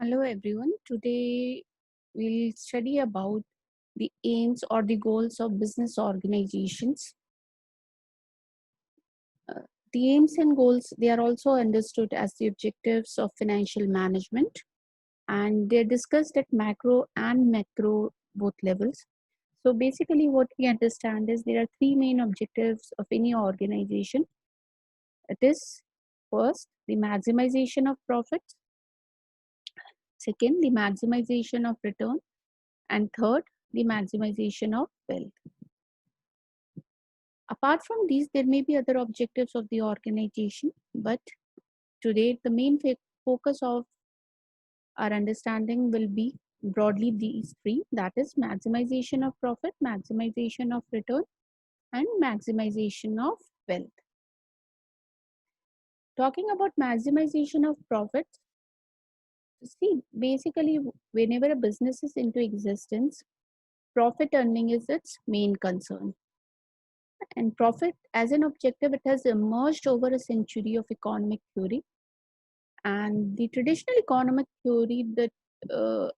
Hello everyone. Today we'll study about the aims or the goals of business organizations. Uh, the aims and goals, they are also understood as the objectives of financial management, and they're discussed at macro and macro both levels. So basically what we understand is there are three main objectives of any organization. It is first the maximization of profits, second the maximization of return, and third the maximization of wealth. Apart from these, there may be other objectives of the organization, but today the main focus of our understanding will be broadly these three, that is maximization of profit, maximization of return, and maximization of wealth. Talking about maximization of profits, see, basically, whenever a business is into existence, profit earning is its main concern. And profit as an objective, it has emerged over a century of economic theory. And the traditional economic theory that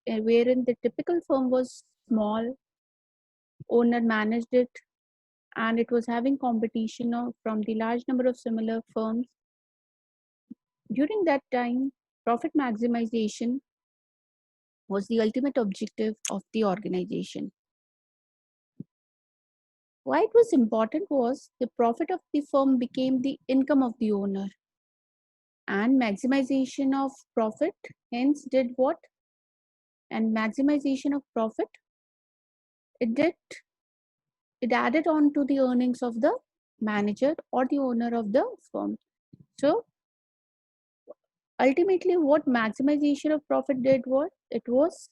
wherein the typical firm was small, owner managed it, and it was having competition from the large number of similar firms. During that time, profit maximization was the ultimate objective of the organization. Why it was important was the profit of the firm became the income of the owner, and maximization of profit hence did what? And maximization of profit, it did it added on to the earnings of the manager or the owner of the firm. So ultimately, what maximization of profit did was it was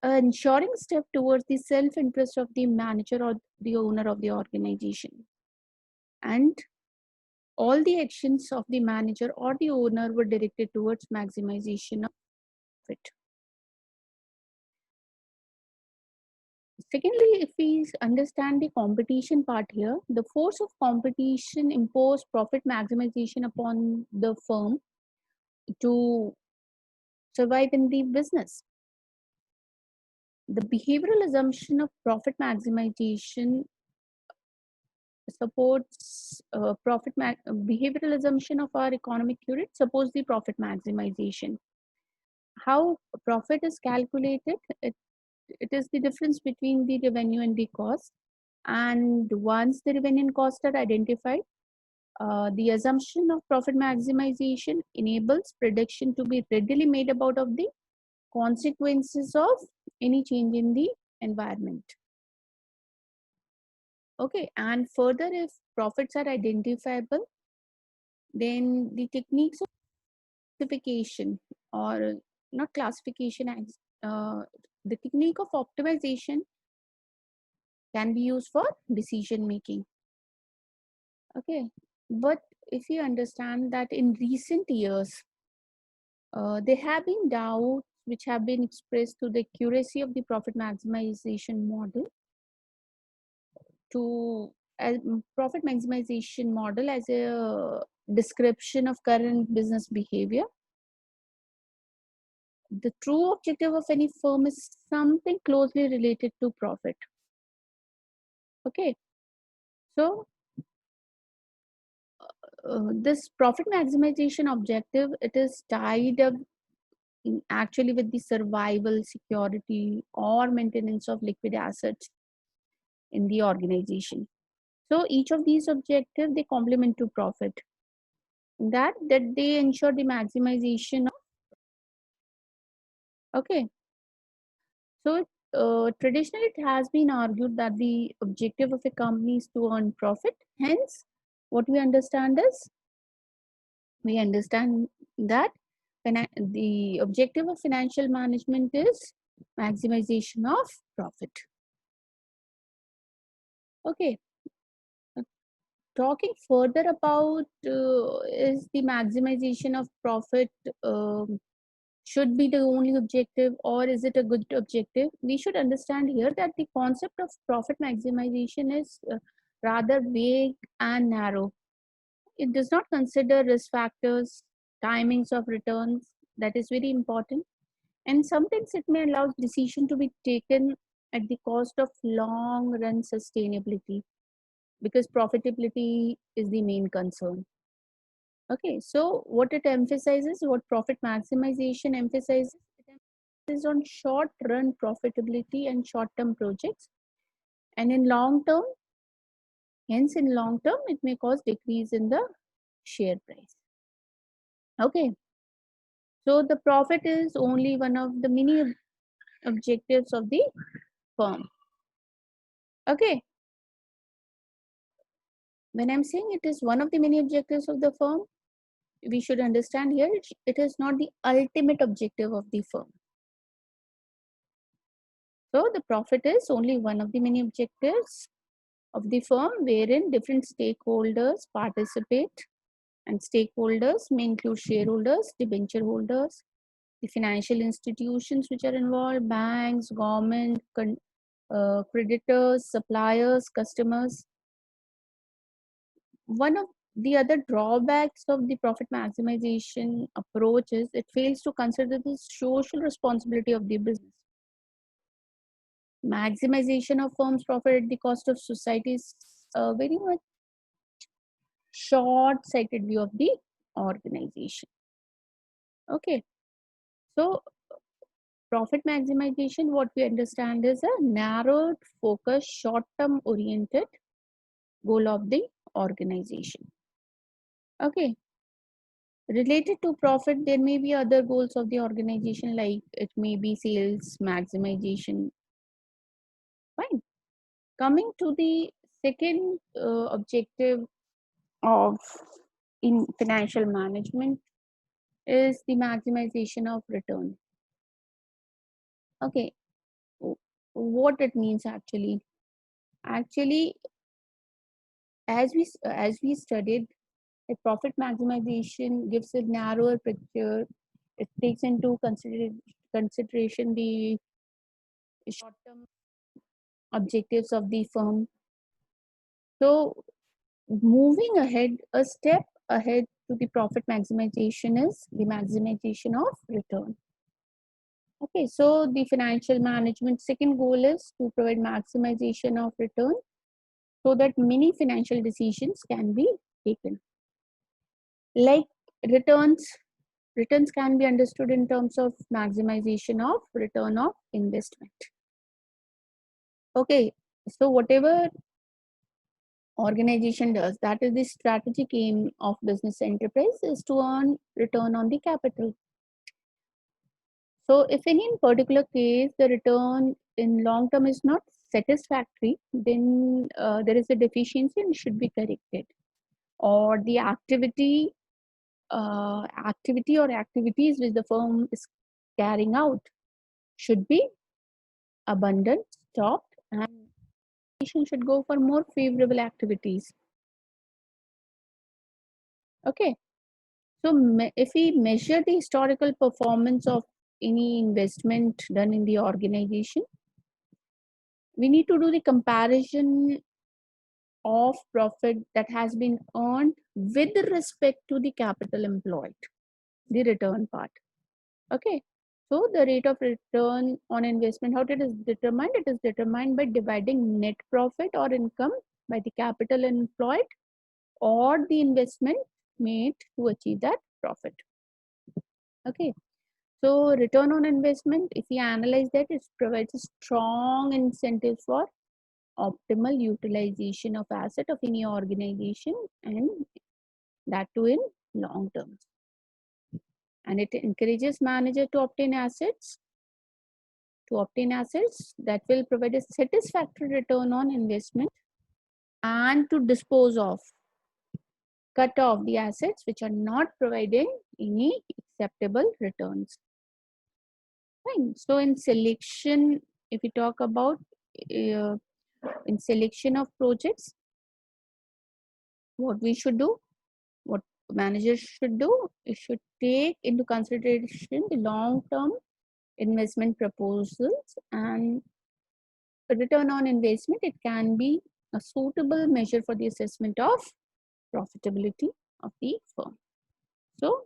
an ensuring step towards the self-interest of the manager or the owner of the organization. And all the actions of the manager or the owner were directed towards maximization of profit. Secondly, if we understand the competition part here, the force of competition imposed profit maximization upon the firm to survive in the business. The behavioral assumption of profit maximization supports behavioral assumption of our economic theory supports the profit maximization. How profit is calculated? It is the difference between the revenue and the cost. And once the revenue and cost are identified, the assumption of profit maximization enables prediction to be readily made about of the consequences of any change in the environment. Okay, and further, if profits are identifiable, then the techniques of classification or not classification, uh, the technique of optimization can be used for decision making. Okay, but if you understand that in recent years, there have been doubts which have been expressed to the accuracy of the profit maximization model to profit maximization model as a description of current business behavior. The true objective of any firm is something closely related to profit. Okay, so this profit maximization objective, it is tied up actually with the survival, security, or maintenance of liquid assets in the organization. So each of these objectives, they complement to profit. That they ensure the maximization of, okay. So traditionally it has been argued that the objective of a company is to earn profit. Hence, what we understand is, we understand that the objective of financial management is maximization of profit. Okay, talking further about is the maximization of profit should be the only objective, or is it a good objective? We should understand here that the concept of profit maximization is rather vague and narrow. It does not consider risk factors, timings of returns, That is very important. And sometimes it may allow decision to be taken at the cost of long run sustainability, because profitability is the main concern. Okay, so what it emphasizes, what profit maximization emphasizes, it emphasizes on short run profitability and short term projects. And in long term, hence in long term, it may cause decrease in the share price. Okay, so the profit is only one of the many objectives of the firm. Okay, when I'm saying it is one of the many objectives of the firm, we should understand here it is not the ultimate objective of the firm. So the profit is only one of the many objectives of the firm wherein different stakeholders participate, and stakeholders may include shareholders, debenture holders, the financial institutions which are involved, banks, government, creditors, suppliers, customers. One of the other drawbacks of the profit maximization approach is it fails to consider the social responsibility of the business. Maximization of firm's profit at the cost of society is a very much short-sighted view of the organization. Okay, so profit maximization, what we understand is a narrowed, focused, short-term oriented goal of the organization. Okay, related to profit, there may be other goals of the organization, like it may be sales maximization. Fine. Coming to the second objective of in financial management is the maximization of return. Okay, what it means actually? Actually, as we studied, a profit maximization gives a narrower picture. It takes into consideration the short-term objectives of the firm. So, moving ahead, a step ahead to the profit maximization is the maximization of return. Okay, so the financial management second goal is to provide maximization of return so that many financial decisions can be taken. Like returns, returns can be understood in terms of maximization of return of investment. Okay, so whatever organization does, that is the strategic aim of business enterprise, is to earn return on the capital. So if in any particular case the return in long term is not satisfactory, then there is a deficiency and should be corrected, or the activity or activities which the firm is carrying out should be abundant, stopped, and should go for more favorable activities. Okay, so if we measure the historical performance of any investment done in the organization, we need to do the comparison of profit that has been earned with respect to the capital employed, the return part. Okay, so the rate of return on investment, how it is determined? It is determined by dividing net profit or income by the capital employed or the investment made to achieve that profit. Okay, so return on investment, if we analyze that, it provides a strong incentive for optimal utilization of asset of any organization, and that too in long term. And it encourages manager to obtain assets that will provide a satisfactory return on investment, and to dispose of, cut off the assets which are not providing any acceptable returns. Fine. So in selection, if we talk about in selection of projects, what we should do, what managers should do, it should take into consideration the long-term investment proposals and return on investment. It can be a suitable measure for the assessment of profitability of the firm. So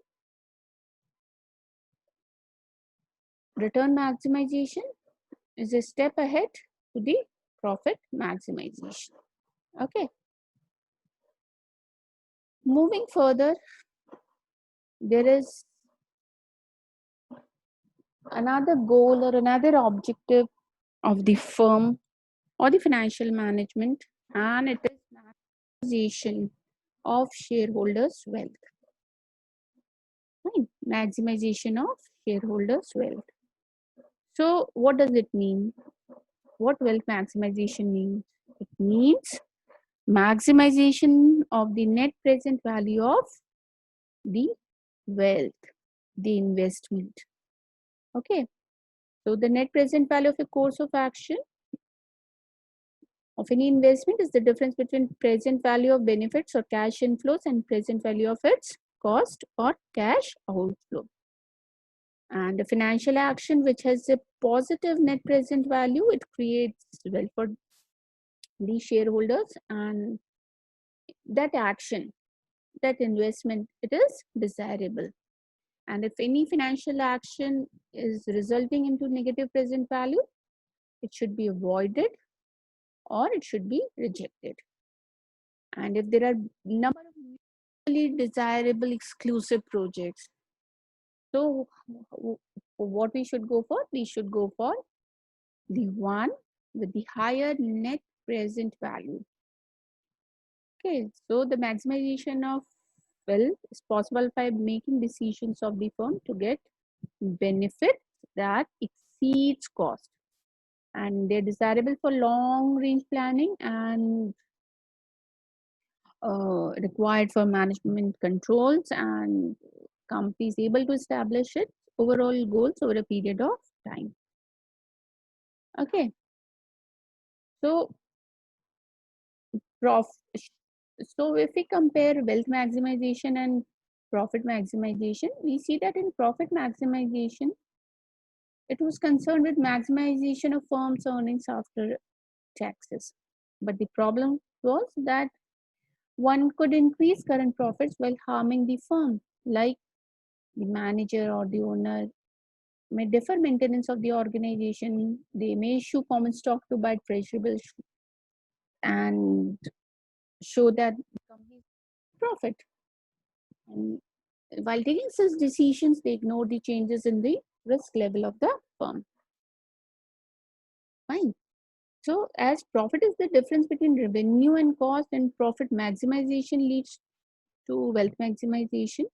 Return maximization is a step ahead to the profit maximization. Okay. Moving further, there is another goal or another objective of the firm or the financial management, and it is maximization of shareholders' wealth. Right? Maximization of shareholders' wealth. So, what does it mean? What wealth maximization means? It means maximization of the net present value of the wealth, the investment. Okay. So, the net present value of a course of action of any investment is the difference between present value of benefits or cash inflows and present value of its cost or cash outflow. And a financial action which has a positive net present value, it creates wealth for the shareholders, and that action, that investment, it is desirable. And if any financial action is resulting into negative present value, it should be avoided or it should be rejected. And if there are number of mutually desirable exclusive projects, so what we should go for? We should go for the one with the higher net present value. Okay, so the maximization of wealth is possible by making decisions of the firm to get benefits that exceeds cost, and they're desirable for long range planning and required for management controls, and companies able to establish its overall goals over a period of time. Okay, so prof so if we compare wealth maximization and profit maximization, we see that in profit maximization, it was concerned with maximization of firms' earnings after taxes. But the problem was that one could increase current profits while harming the firm, like the manager or the owner may defer maintenance of the organization, they may issue common stock to buy treasurables and show that the company's profit. And while taking such decisions, they ignore the changes in the risk level of the firm. Fine. So, as profit is the difference between revenue and cost, and profit maximization leads to wealth maximization,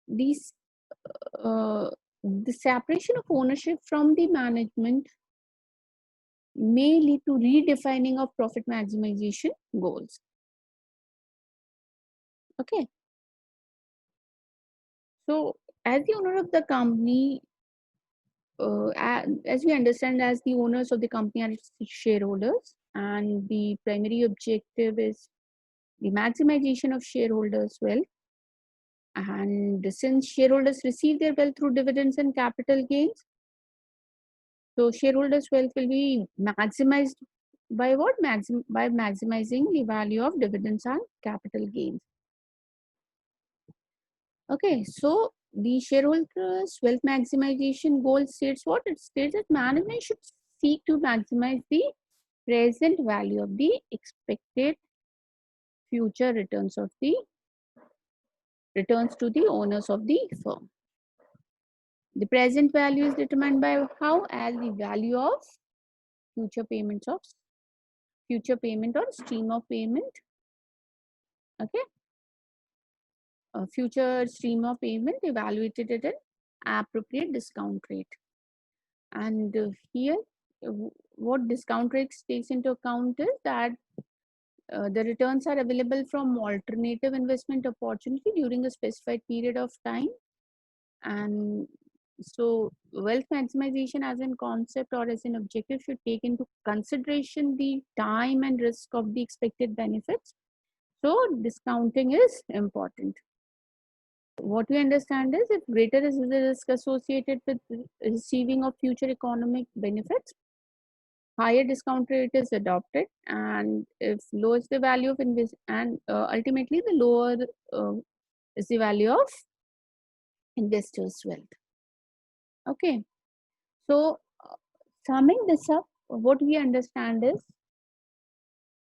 these the separation of ownership from the management may lead to redefining of profit maximization goals. Okay. So, as the owner of the company, as we understand, as the owners of the company are shareholders, and the primary objective is the maximization of shareholders' wealth. And since shareholders receive their wealth through dividends and capital gains, so shareholders' wealth will be maximized by what? By maximizing the value of dividends and capital gains. Okay, so the shareholders' wealth maximization goal states what? It states that management should seek to maximize the present value of the expected future returns to the owners of the firm. The present value is determined by how? As the value of future payment or stream of payment. Okay, a future stream of payment evaluated at an appropriate discount rate. And here, what discount rates takes into account is that the returns are available from alternative investment opportunity during a specified period of time. And so wealth maximization as a concept or as an objective should take into consideration the time and risk of the expected benefits. So discounting is important. What we understand is if greater is the risk associated with receiving of future economic benefits, higher discount rate is adopted, and if low is the value of invest, and ultimately the lower is the value of investors' wealth. Okay, so summing this up, what we understand is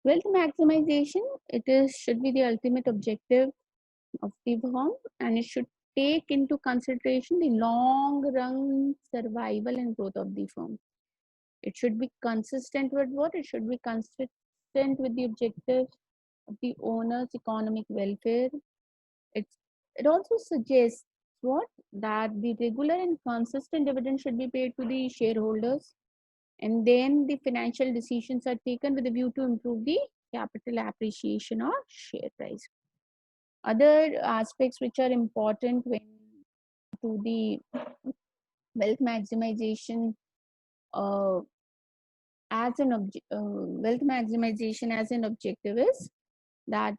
wealth maximization. It is should be the ultimate objective of the firm, and it should take into consideration the long run survival and growth of the firm. It should be consistent with what? It should be consistent with the objectives of the owner's economic welfare. It's, it also suggests what? That the regular and consistent dividend should be paid to the shareholders, and then the financial decisions are taken with a view to improve the capital appreciation or share price. Other aspects which are important when to the wealth maximization uh, wealth maximization as an objective is that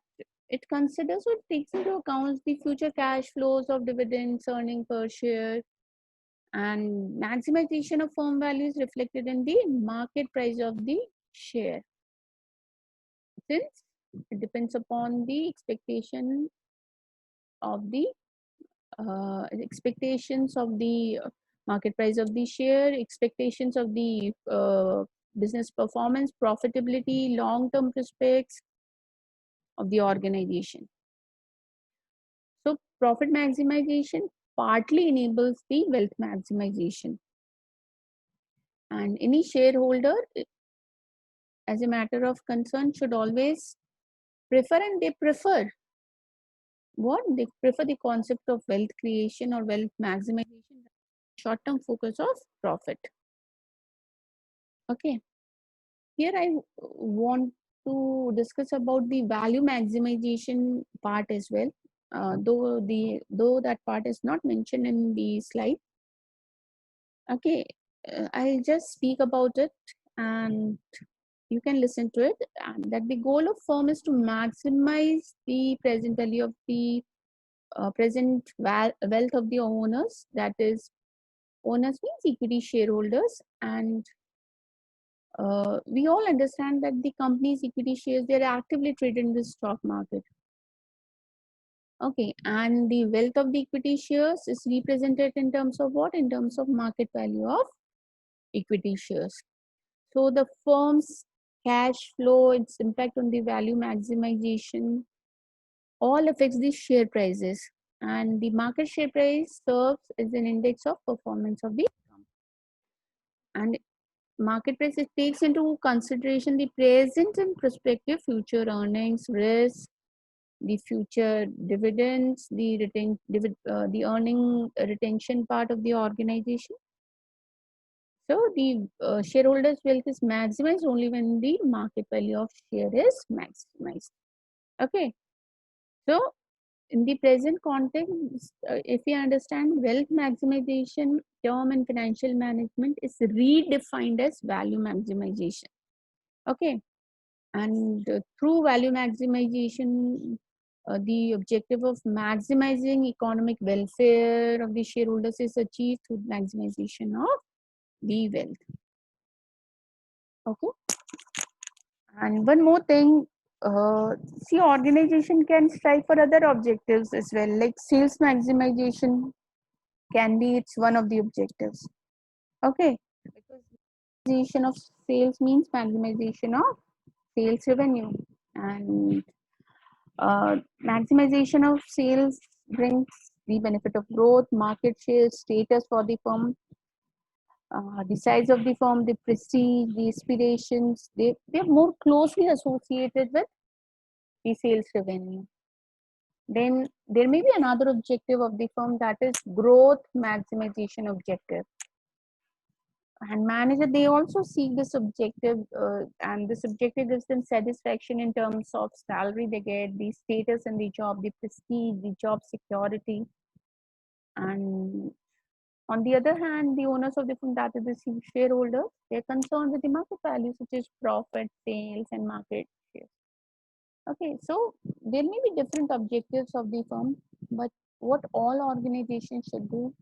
it considers or takes into account the future cash flows of dividends, earning per share, and maximization of firm values reflected in the market price of the share. Since it depends upon the expectations of the market price of the share, expectations of the business performance, profitability, long-term prospects of the organization. So profit maximization partly enables the wealth maximization. And any shareholder, as a matter of concern, should always prefer, and they prefer what? They prefer the concept of wealth creation or wealth maximization, short-term focus of profit. Okay. Here I want to discuss about the value maximization part as well. Though that part is not mentioned in the slide. Okay, I'll just speak about it, and you can listen to it. And that the goal of firm is to maximize the present value of the wealth of the owners. That is, owners means equity shareholders, and we all understand that the company's equity shares, they are actively traded in the stock market. Okay, and the wealth of the equity shares is represented in terms of what? In terms of market value of equity shares. So the firm's cash flow, its impact on the value maximization, all affects the share prices. And the market share price serves as an index of performance of the company. And market price, it takes into consideration the present and prospective future earnings, risk, the future dividends, the earning retention part of the organization. So the shareholders' wealth is maximized only when the market value of share is maximized. Okay. So in the present context, if we understand, wealth maximization term in financial management is redefined as value maximization. Okay. And through value maximization, the objective of maximizing economic welfare of the shareholders is achieved through maximization of the wealth. Okay. And one more thing, see, organization can strive for other objectives as well, like sales maximization can be it's one of the objectives. Okay, because maximization of sales means maximization of sales revenue, and maximization of sales brings the benefit of growth, market share, status for the firm, the size of the firm, the prestige, the aspirations, they're more closely associated with the sales revenue. Then there may be another objective of the firm, that is growth maximization objective. And manager, they also seek this objective, and this objective gives them satisfaction in terms of salary they get, the status in the job, the prestige, the job security. And on the other hand, the owners of the firm, that is the shareholders, they're concerned with the market value, such as profit, sales, and market share. Okay, so there may be different objectives of the firm, but what all organizations should do,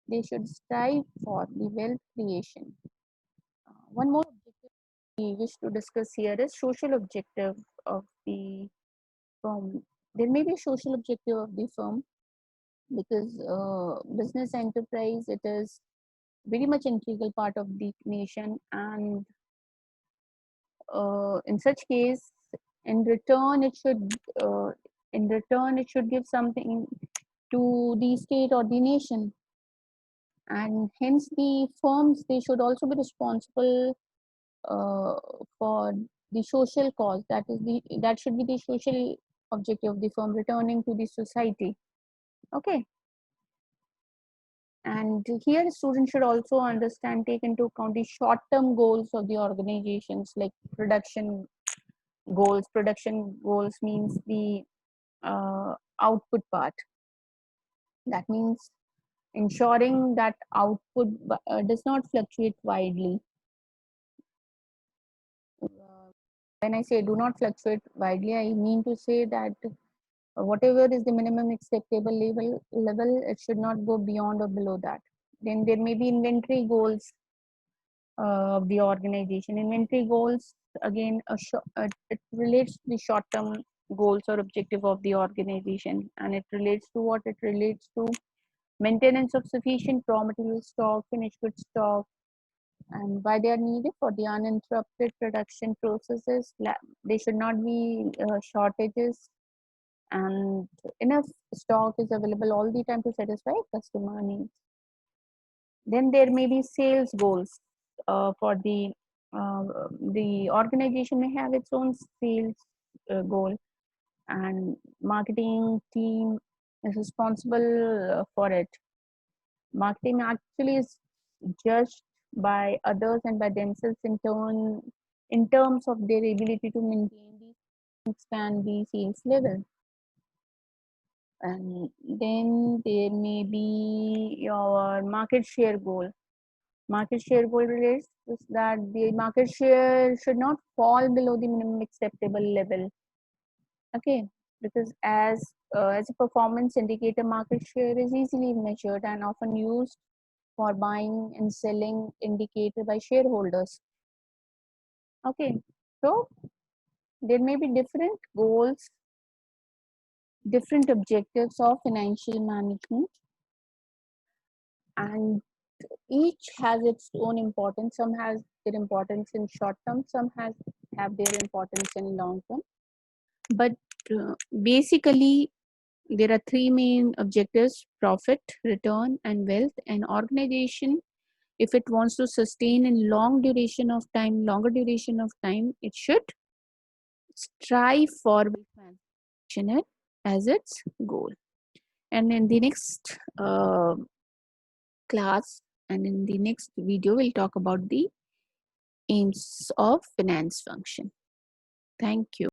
they should strive for the wealth creation. One more objective we wish to discuss here is social objective of the firm. There may be a social objective of the firm because business enterprise, it is very much integral part of the nation, and in such case, in return it should uh, give something to the state or the nation, and hence the firms, they should also be responsible uh, for the social cause, that should be the social objective of the firm, returning to the society. Okay. And here students should also understand, take into account the short term goals of the organizations, like production goals means the output part. That means ensuring that output does not fluctuate widely. When I say do not fluctuate widely, I mean to say that whatever is the minimum acceptable level, it should not go beyond or below that. Then there may be inventory goals of the organization. Inventory goals, again, it relates to the short-term goals or objective of the organization, and it relates to what? It relates to maintenance of sufficient raw material stock, finished goods stock, and why they are needed for the uninterrupted production processes. There should not be shortages, and enough stock is available all the time to satisfy customer needs. Then there may be sales goals for uh, the organization may have its own sales goal, and marketing team is responsible for it. Marketing actually is judged by others and by themselves in terms of their ability to maintain the expand the sales level. And then there may be your market share goal. Market share goal relates is that the market share should not fall below the minimum acceptable level. Okay, because as a performance indicator, market share is easily measured and often used for buying and selling indicator by shareholders. Okay, so there may be different goals, different objectives of financial management, and each has its own importance. Some has their importance in short term, some have their importance in long term. But basically, there are three main objectives: profit, return, and wealth. An organization, if it wants to sustain in longer duration of time, it should strive for management as its goal. And in the next class and in the next video, we'll talk about the aims of finance function. Thank you.